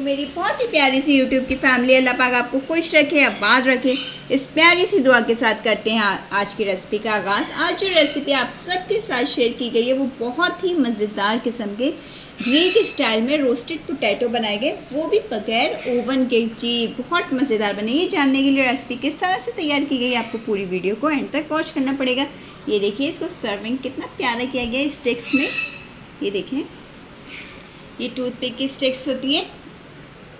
मेरी बहुत ही प्यारी सी यूट्यूब की फैमिली, अल्लाह पाक आपको खुश रखे, आबाद रखे। इस प्यारी सी दुआ के साथ करते हैं आज की रेसिपी का आगाज़। आज जो रेसिपी आप सबके साथ शेयर की गई है वो बहुत ही मज़ेदार किस्म के ग्रीक स्टाइल में रोस्टेड पोटैटो बनाए गए, वो भी बगैर ओवन के। जी बहुत मज़ेदार बने। ये जानने के लिए रेसिपी किस तरह से तैयार की गई, आपको पूरी वीडियो को एंड तक वॉच करना पड़ेगा। ये देखिए इसको सर्विंग कितना प्यारा किया गया है स्टिक्स में। ये देखें, ये टूथपिक की स्टिक्स होती है,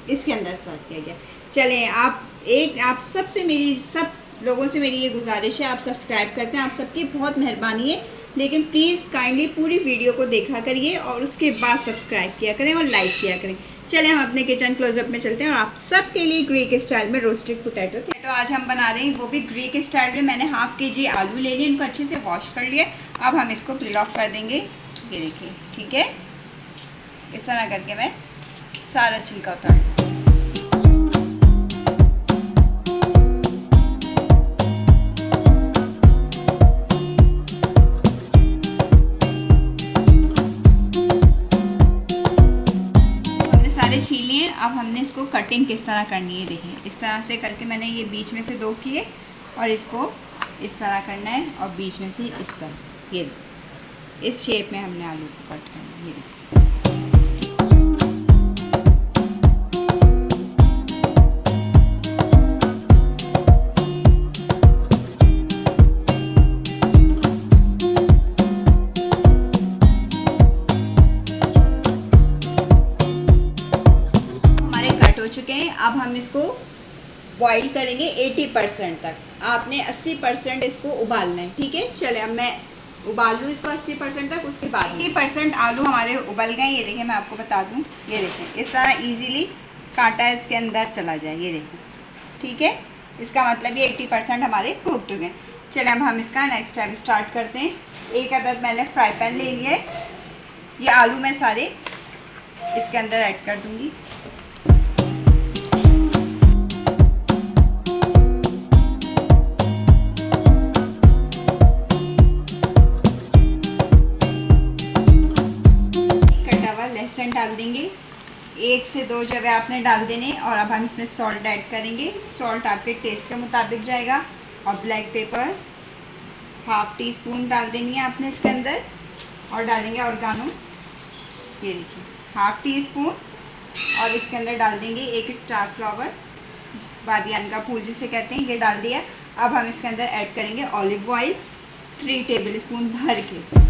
इसके अंदर सर्व किया गया। चलें, आप सब लोगों से मेरी ये गुजारिश है, आप सब्सक्राइब करते हैं, आप सबकी बहुत मेहरबानी है, लेकिन प्लीज़ काइंडली पूरी वीडियो को देखा करिए और उसके बाद सब्सक्राइब किया करें और लाइक किया करें। चलें हम अपने किचन क्लोजअप में चलते हैं और आप सब के लिए ग्रीक स्टाइल में रोस्टेड पोटैटो तो आज हम बना रहे हैं, वो भी ग्रीक स्टाइल में। मैंने हाफ के जी आलू ले लिए, इनको अच्छे से वॉश कर लिया। अब हम इसको पील ऑफ कर देंगे। ये देखिए, ठीक है, इस तरह करके मैं सारा छिलका उतार लूँ। हमने सारे छील लिए। अब हमने इसको कटिंग किस तरह करनी है, देखिए इस तरह से करके मैंने ये बीच में से 2 किए और इसको इस तरह करना है और बीच में से इस तरह, ये इस शेप में हमने आलू को कट करना है। ये देखिए, चुके हैं। अब हम इसको बॉईल करेंगे 80% तक। आपने 80% इसको उबालना है, ठीक है। चले अब मैं उबाल लूँ इसको 80% तक, उसके बाद 80% आलू हमारे उबल गए। ये देखिए, मैं आपको बता दूँ, ये देखें इस तरह इजीली कांटा इसके अंदर चला जाए। ये देखें, ठीक है, इसका मतलब ये 80% हमारे कुक हो गए। चले अब हम इसका नेक्स्ट टाइम स्टार्ट करते हैं। एक अदद मैंने फ्राई पैन ले लिया है। ये आलू मैं सारे इसके अंदर ऐड कर दूँगी। लहसुन डाल देंगे, 1 से 2 जवे आपने डाल देने। और अब हम इसमें सॉल्ट ऐड करेंगे। सॉल्ट आपके टेस्ट के मुताबिक जाएगा। और black pepper half tea spoon डाल देनी है आपने इसके अंदर। और डालेंगे ऑर्गेनो, ये देखिए हाफ टी स्पून। और इसके अंदर डाल देंगे 1 स्टार फ्लावर, बादियान का फूल जिसे कहते हैं, ये डाल दिया। अब हम इसके अंदर ऐड करेंगे ऑलिव ऑयल 3 टेबल स्पून भर के।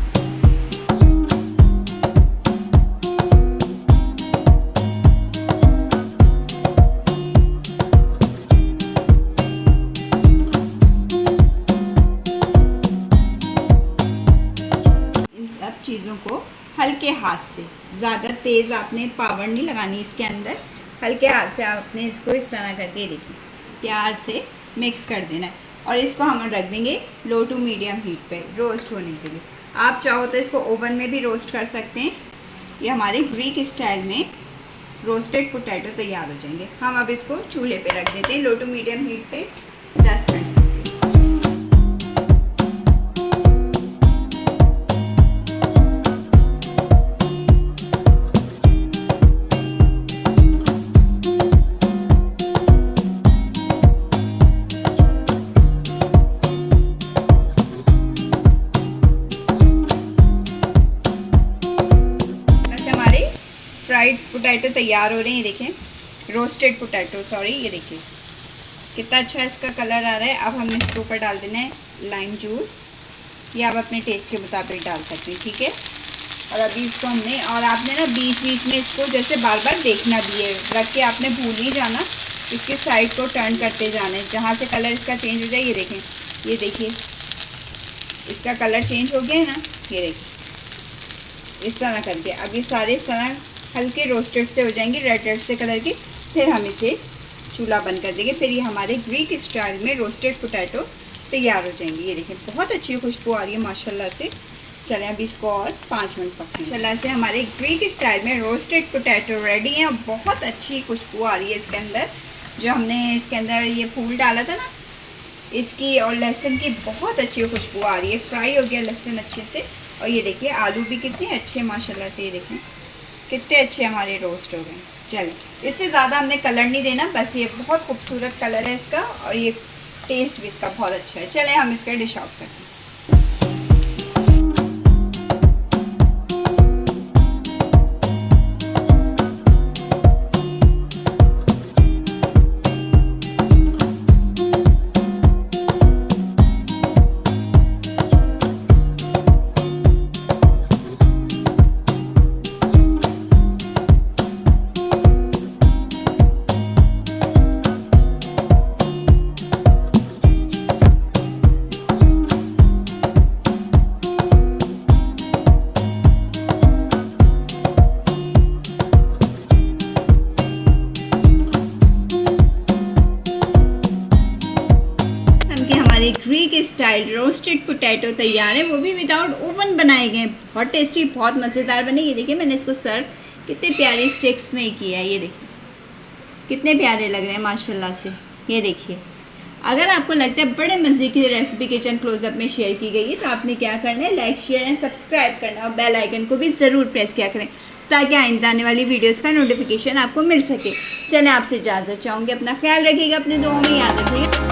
चीज़ों को हल्के हाथ से, ज़्यादा तेज़ आपने पावर नहीं लगानी इसके अंदर, हल्के हाथ से आपने इसको इस तरह करके देखिए प्यार से मिक्स कर देना है। और इसको हम रख देंगे लो टू मीडियम हीट पे रोस्ट होने के लिए। आप चाहो तो इसको ओवन में भी रोस्ट कर सकते हैं। ये हमारे ग्रीक स्टाइल में रोस्टेड पोटैटो तैयार हो जाएंगे। हम अब इसको चूल्हे पे रख देते हैं लो टू मीडियम हीट पे 10 मिनट। फ्राइड पोटैटो तैयार हो रहे हैं। ये देखें, रोस्टेड पोटैटो, सॉरी, ये देखिए कितना अच्छा इसका कलर आ रहा है। अब हमने इसके ऊपर डाल देना है लाइम जूस। ये आप अपने टेस्ट के मुताबिक डाल सकते हैं, ठीक है। और अभी इसको हमने, और आपने ना बीच बीच में इसको जैसे बार बार देखना भी है, रख के आपने भूल नहीं जाना, इसके साइड को टर्न करते जाना है जहाँ से कलर इसका चेंज हो जाए। ये देखें, ये देखिए इसका कलर चेंज हो गया है ना, ये देखिए इस तरह करके। अब ये सारे इस तरह हल्के रोस्टेड से हो जाएंगे, रेड रेड से कलर के। फिर हम इसे चूल्हा बंद कर देंगे। फिर ये हमारे ग्रीक स्टाइल में रोस्टेड पोटैटो तैयार हो जाएंगे। ये देखें बहुत अच्छी खुशबू आ रही है माशाल्लाह से। चलें अब इसको और 5 मिनट पकाएं। माशाल्लाह से हमारे ग्रीक स्टाइल में रोस्टेड पोटैटो रेडी हैं। और बहुत अच्छी खुशबू आ रही है इसके अंदर, जो हमने इसके अंदर ये फूल डाला था ना, इसकी और लहसुन की बहुत अच्छी खुशबू आ रही है। फ्राई हो गया लहसुन अच्छे से। और ये देखिए आलू भी कितने अच्छे माशाल्लाह से, ये देखें कितने अच्छे हमारे रोस्ट हो गए। चलें, इससे ज़्यादा हमने कलर नहीं देना, बस ये बहुत खूबसूरत कलर है इसका और ये टेस्ट भी इसका बहुत अच्छा है। चलें हम इसका डिश आउट करते हैं। ग्रीक स्टाइल रोस्टेड पोटैटो तैयार है, वो भी विदाउट ओवन बनाए गए। बहुत टेस्टी, बहुत मज़ेदार बने। ये देखिए मैंने इसको सर्व कितने प्यारे स्टिक्स में किया है, ये देखिए कितने प्यारे लग रहे हैं माशाल्लाह से। ये देखिए, अगर आपको लगता है बड़े मज़े की रेसिपी किचन क्लोजअप में शेयर की गई है तो आपने क्या करना है, लाइक शेयर एंड सब्सक्राइब करना और बेल आइकन को भी ज़रूर प्रेस किया करें ताकि आइंदा आने वाली वीडियोज़ का नोटिफिकेशन आपको मिल सके। चलें आपसे इजाज़त चाहूँगी, अपना ख्याल रखिएगा, अपने दुआओं में याद रखिएगा।